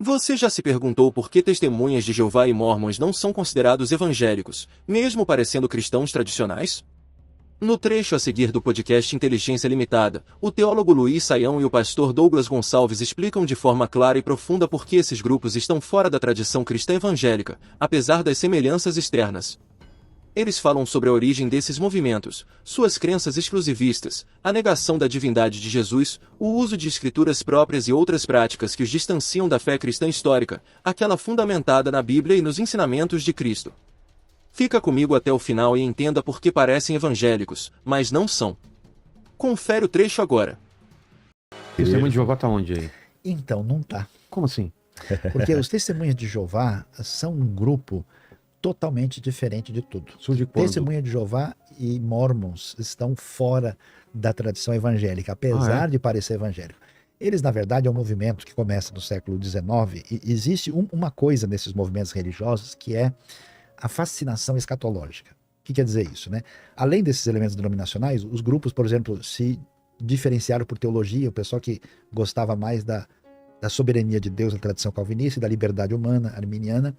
Você já se perguntou por que testemunhas de Jeová e Mórmons não são considerados evangélicos, mesmo parecendo cristãos tradicionais? No trecho a seguir do podcast Inteligência Limitada, o teólogo Luiz Saião e o pastor Douglas Gonçalves explicam de forma clara e profunda por que esses grupos estão fora da tradição cristã evangélica, apesar das semelhanças externas. Eles falam sobre a origem desses movimentos, suas crenças exclusivistas, a negação da divindade de Jesus, o uso de escrituras próprias e outras práticas que os distanciam da fé cristã histórica, aquela fundamentada na Bíblia e nos ensinamentos de Cristo. Fica comigo até o final e entenda por que parecem evangélicos, mas não são. Confere o trecho agora. Testemunho de Jeová tá onde aí? Então, não tá. Como assim? Porque os Testemunhas de Jeová são um grupo totalmente diferente de tudo. Surge quando? Testemunha de Jeová e Mormons estão fora da tradição evangélica, apesar de parecer evangélico. Eles, na verdade, é um movimento que começa no século XIX e existe uma coisa nesses movimentos religiosos que é a fascinação escatológica. O que quer dizer isso, né? Além desses elementos denominacionais, os grupos, por exemplo, se diferenciaram por teologia, o pessoal que gostava mais da soberania de Deus, da tradição calvinista e da liberdade humana, arminiana.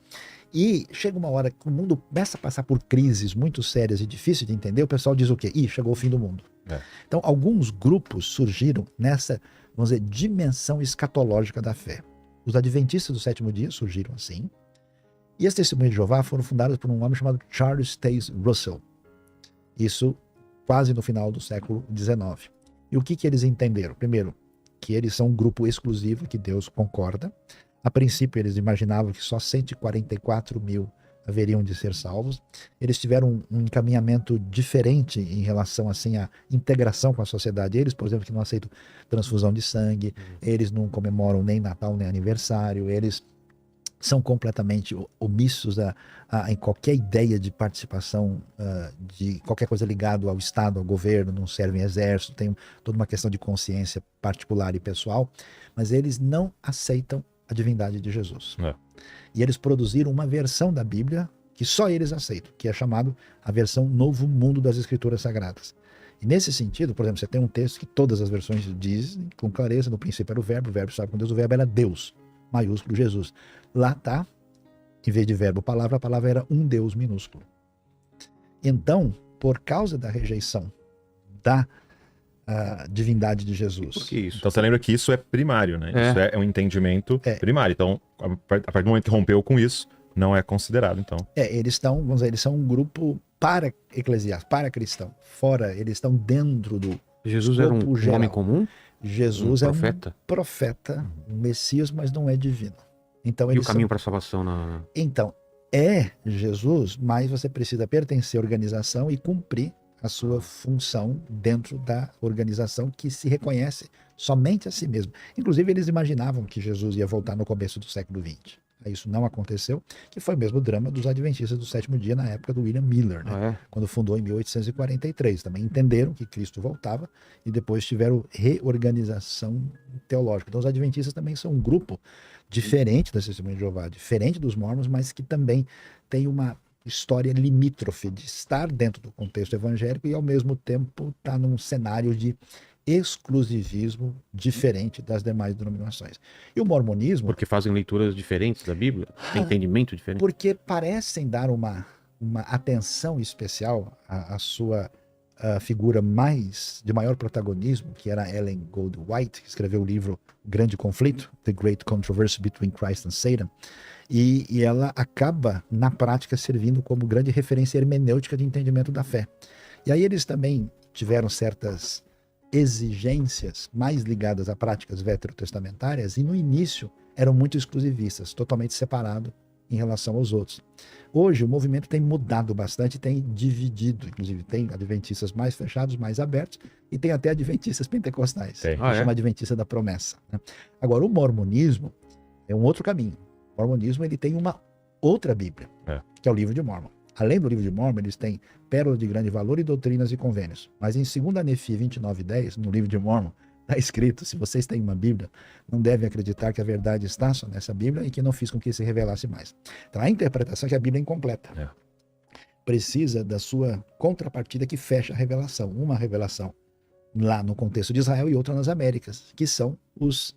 E chega uma hora que o mundo começa a passar por crises muito sérias e difíceis de entender, o pessoal diz o quê? Chegou o fim do mundo. Então, alguns grupos surgiram nessa, vamos dizer, dimensão escatológica da fé. Os adventistas do sétimo dia surgiram assim. E as Testemunhas de Jeová foram fundadas por um homem chamado Charles Taze Russell. Isso quase no final do século XIX. E o que eles entenderam? Primeiro, que eles são um grupo exclusivo, que Deus concorda. A princípio, eles imaginavam que só 144 mil haveriam de ser salvos. Eles tiveram um encaminhamento diferente em relação assim, à integração com a sociedade. Eles, por exemplo, que não aceitam transfusão de sangue, eles não comemoram nem Natal nem aniversário, eles são completamente omissos em qualquer ideia de participação de qualquer coisa ligado ao Estado, ao governo, não servem exército, tem toda uma questão de consciência particular e pessoal, mas eles não aceitam a divindade de Jesus. E eles produziram uma versão da Bíblia que só eles aceitam, que é chamado a versão Novo Mundo das Escrituras Sagradas. E nesse sentido, por exemplo, você tem um texto que todas as versões dizem com clareza, no princípio era o verbo estava com Deus, o verbo era Deus, maiúsculo Jesus. Lá está, em vez de verbo palavra, a palavra era um Deus minúsculo. Então, por causa da rejeição da divindade de Jesus. Por que isso? Então você lembra que isso é primário, né? Isso é um entendimento primário. Então, a partir do momento que rompeu com isso, não é considerado, então. Eles estão, vamos dizer, eles são um grupo para eclesiástico, para cristão. Fora, eles estão dentro do Jesus era um homem comum? Jesus um é profeta? um profeta, um Messias, mas não é divino. Então, E o caminho para a salvação na... Então, é Jesus, mas você precisa pertencer à organização e cumprir a sua função dentro da organização que se reconhece somente a si mesmo. Inclusive, eles imaginavam que Jesus ia voltar no começo do século XX. Isso não aconteceu, que foi o mesmo drama dos Adventistas do sétimo dia na época do William Miller, né? Quando fundou em 1843. Também entenderam que Cristo voltava e depois tiveram reorganização teológica. Então os Adventistas também são um grupo diferente das Testemunhas de Jeová, diferente dos Mormons, mas que também tem uma história limítrofe de estar dentro do contexto evangélico e ao mesmo tempo estar num cenário de exclusivismo diferente das demais denominações. E o mormonismo... Porque fazem leituras diferentes da Bíblia? Tem entendimento diferente? Porque parecem dar uma atenção especial à sua figura de maior protagonismo, que era Ellen Goldwhite, que escreveu o livro Grande Conflito, The Great Controversy Between Christ and Satan, e ela acaba, na prática, servindo como grande referência hermenêutica de entendimento da fé. E aí eles também tiveram certas exigências mais ligadas a práticas veterotestamentárias e no início eram muito exclusivistas, totalmente separado em relação aos outros. Hoje o movimento tem mudado bastante, tem dividido, inclusive tem adventistas mais fechados, mais abertos e tem até adventistas pentecostais, que chama adventista da promessa, né? Agora o mormonismo é um outro caminho. O mormonismo ele tem uma outra Bíblia, que é o livro de Mórmon. Além do livro de Mórmon, eles têm Pérola de Grande Valor e Doutrinas e Convênios. Mas em 2 Nefi 29:10, no livro de Mórmon, está escrito, se vocês têm uma Bíblia, não devem acreditar que a verdade está só nessa Bíblia e que não fiz com que se revelasse mais. Então a interpretação é que a Bíblia é incompleta. Precisa da sua contrapartida que fecha a revelação. Uma revelação lá no contexto de Israel e outra nas Américas, que são os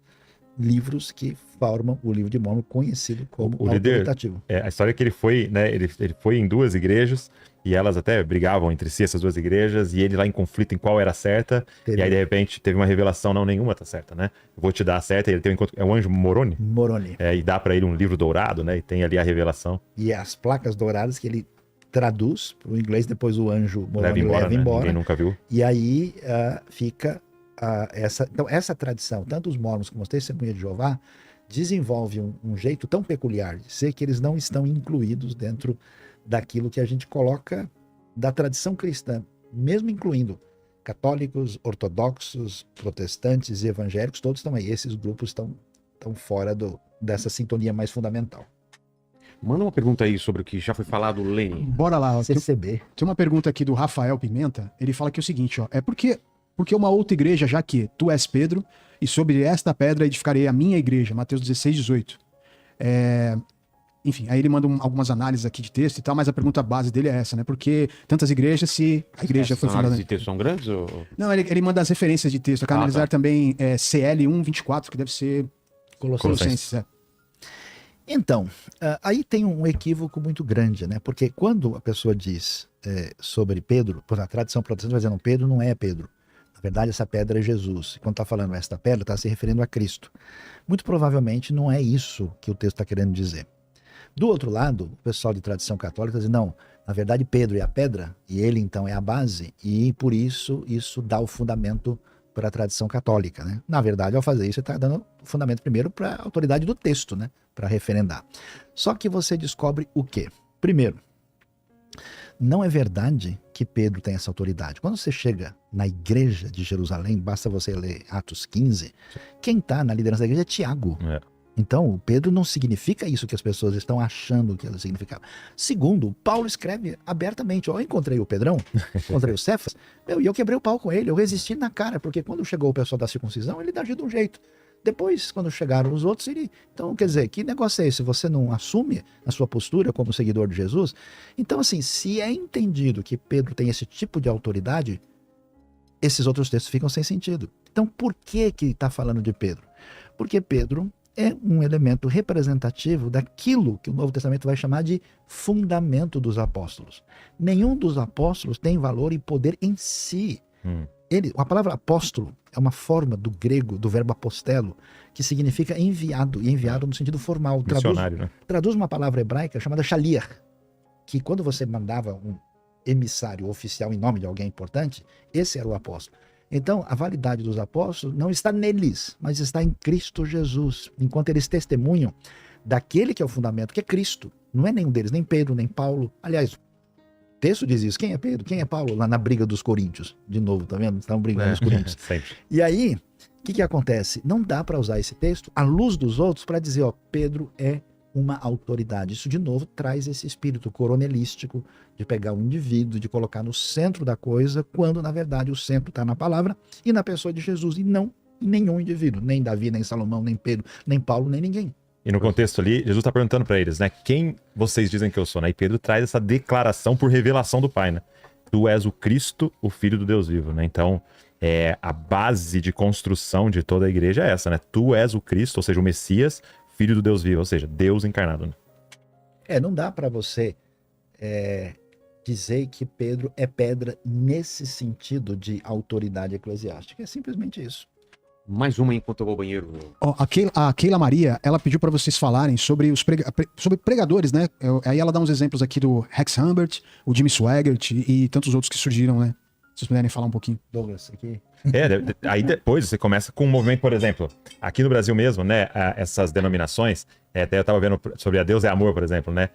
livros que formam o livro de Mórmon, conhecido como o autoritativo. A história é que ele foi, né, ele foi em 2 igrejas, e elas até brigavam entre si, essas 2 igrejas, e ele lá em conflito em qual era certa, e aí de repente teve uma revelação, não, nenhuma tá certa, né? Eu vou te dar a certa, e ele tem um encontro, é o anjo Moroni? Moroni. E dá pra ele um livro dourado, né, e tem ali a revelação. E as placas douradas que ele traduz para o inglês, depois o anjo Moroni leva embora. Ninguém nunca viu. E aí fica essa tradição, tanto os mormons como os testemunhas de Jeová, desenvolve um jeito tão peculiar de ser que eles não estão incluídos dentro daquilo que a gente coloca da tradição cristã, mesmo incluindo católicos, ortodoxos, protestantes e evangélicos, todos estão aí. Esses grupos estão fora dessa sintonia mais fundamental. Manda uma pergunta aí sobre o que já foi falado, Lene. Bora lá. CCB. Tem uma pergunta aqui do Rafael Pimenta. Ele fala que é o seguinte, ó. É porque uma outra igreja, já que tu és Pedro, e sobre esta pedra edificarei a minha igreja. Mateus 16, 18. Enfim, aí ele manda algumas análises aqui de texto e tal, mas a pergunta base dele é essa, né? Porque tantas igrejas, se a igreja foi fundada... As análises de texto são grandes? Ou... Não, ele manda as referências de texto. Eu quero analisar também CL 1:24, que deve ser Colossenses. Então, aí tem um equívoco muito grande, né? Porque quando a pessoa diz sobre Pedro, por a tradição protestante vai dizendo, Pedro não é Pedro. Na verdade, essa pedra é Jesus. E quando está falando esta pedra, está se referindo a Cristo. Muito provavelmente não é isso que o texto está querendo dizer. Do outro lado, o pessoal de tradição católica diz, não, na verdade Pedro é a pedra, e ele então é a base, e por isso dá o fundamento para a tradição católica, né? Na verdade, ao fazer isso, você está dando o fundamento primeiro para a autoridade do texto, né? Para referendar. Só que você descobre o quê? Primeiro, não é verdade que Pedro tem essa autoridade. Quando você chega na igreja de Jerusalém, basta você ler Atos 15, quem está na liderança da igreja é Tiago. Então, o Pedro não significa isso que as pessoas estão achando que ele significava. Segundo, Paulo escreve abertamente, eu encontrei o Pedrão, encontrei o Cefas, e eu quebrei o pau com ele, eu resisti na cara, porque quando chegou o pessoal da circuncisão, ele agiu de um jeito. Depois, quando chegaram os outros, ele... Então, quer dizer, que negócio é esse? Você não assume a sua postura como seguidor de Jesus? Então, assim, se é entendido que Pedro tem esse tipo de autoridade, esses outros textos ficam sem sentido. Então, por que está falando de Pedro? Porque Pedro é um elemento representativo daquilo que o Novo Testamento vai chamar de fundamento dos apóstolos. Nenhum dos apóstolos tem valor e poder em si. A palavra apóstolo é uma forma do grego, do verbo apostelo, que significa enviado, e enviado no sentido formal. Missionário, né? Traduz uma palavra hebraica chamada shaliach, que quando você mandava um emissário oficial em nome de alguém importante, esse era o apóstolo. Então, a validade dos apóstolos não está neles, mas está em Cristo Jesus, enquanto eles testemunham daquele que é o fundamento, que é Cristo. Não é nenhum deles, nem Pedro, nem Paulo. Aliás, o texto diz isso. Quem é Pedro? Quem é Paulo? Lá na briga dos coríntios. De novo, tá vendo? Estão brigando os coríntios. E aí, o que acontece? Não dá para usar esse texto à luz dos outros para dizer, ó, Pedro é uma autoridade. Isso, de novo, traz esse espírito coronelístico de pegar um indivíduo, de colocar no centro da coisa, quando, na verdade, o centro está na palavra e na pessoa de Jesus, e não em nenhum indivíduo. Nem Davi, nem Salomão, nem Pedro, nem Paulo, nem ninguém. E no contexto ali, Jesus está perguntando para eles, né? Quem vocês dizem que eu sou, né? E Pedro traz essa declaração por revelação do Pai, né? Tu és o Cristo, o Filho do Deus vivo, né? Então, a base de construção de toda a igreja é essa, né? Tu és o Cristo, ou seja, o Messias, Filho do Deus vivo, ou seja, Deus encarnado, né? Não dá para você dizer que Pedro é pedra nesse sentido de autoridade eclesiástica. É simplesmente isso. Mais uma enquanto eu vou ao banheiro. A Keila Maria, ela pediu para vocês falarem sobre sobre pregadores, né? Aí ela dá uns exemplos aqui do Rex Humbert, o Jimmy Swaggart e tantos outros que surgiram, né? Se vocês puderem falar um pouquinho. Douglas, aqui. Aí depois você começa com um movimento, por exemplo, aqui no Brasil mesmo, né? Essas denominações, até eu tava vendo sobre a Deus é Amor, por exemplo, né?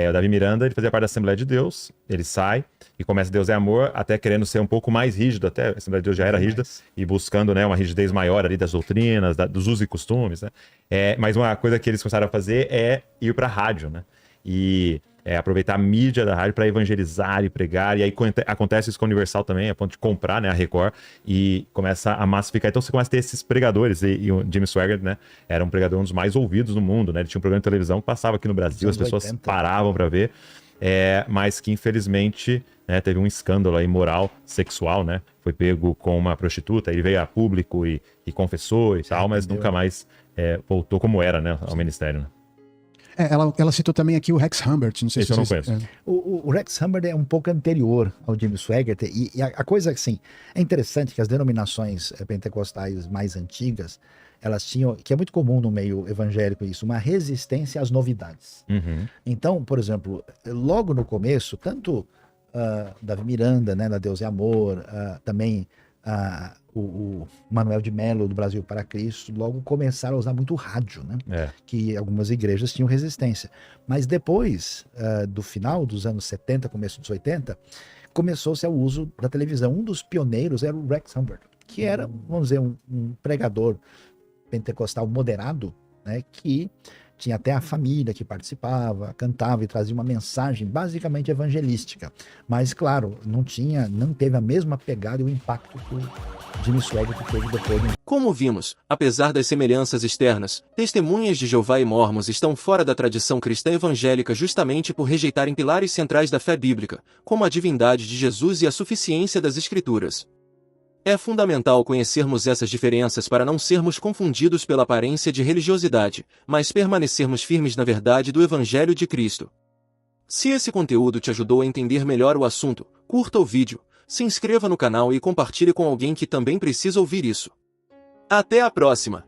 O Davi Miranda, ele fazia parte da Assembleia de Deus, ele sai e começa Deus é Amor, até querendo ser um pouco mais rígido, até a Assembleia de Deus já era rígida, e buscando, né, uma rigidez maior ali das doutrinas, dos usos e costumes, né? Mas uma coisa que eles começaram a fazer é ir pra rádio, né? E aproveitar a mídia da rádio para evangelizar e pregar, e aí acontece isso com a Universal também, a ponto de comprar, né, a Record, e começa a massificar. Então você começa a ter esses pregadores, e o Jimmy Swaggart, né, era um pregador um dos mais ouvidos no mundo, né, ele tinha um programa de televisão que passava aqui no Brasil, as pessoas paravam para ver, mas que infelizmente, né, teve um escândalo aí moral, sexual, né, foi pego com uma prostituta, ele veio a público e confessou e tal, mas nunca mais voltou como era, né, ao ministério. Né? Ela citou também aqui o Rex Humbert, não sei Esse se eu não vocês... conheço. O Rex Humbert é um pouco anterior ao Jimmy Swaggart, e a coisa assim, é interessante que as denominações pentecostais mais antigas, elas tinham, que é muito comum no meio evangélico isso, uma resistência às novidades. Uhum. Então, por exemplo, logo no começo, tanto Davi Miranda, né, da Deus é Amor, também o Manuel de Mello, do Brasil para Cristo, logo começaram a usar muito rádio, né? Que algumas igrejas tinham resistência. Mas depois, do final dos anos 70, começo dos 80, começou-se o uso da televisão. Um dos pioneiros era o Rex Humbert, que era, vamos dizer, um pregador pentecostal moderado, né, que tinha até a família que participava, cantava e trazia uma mensagem basicamente evangelística. Mas, claro, não teve a mesma pegada e o impacto que o Jimmy Swaggart teve depois. Como vimos, apesar das semelhanças externas, testemunhas de Jeová e Mórmons estão fora da tradição cristã evangélica justamente por rejeitarem pilares centrais da fé bíblica, como a divindade de Jesus e a suficiência das Escrituras. É fundamental conhecermos essas diferenças para não sermos confundidos pela aparência de religiosidade, mas permanecermos firmes na verdade do Evangelho de Cristo. Se esse conteúdo te ajudou a entender melhor o assunto, curta o vídeo, se inscreva no canal e compartilhe com alguém que também precisa ouvir isso. Até a próxima!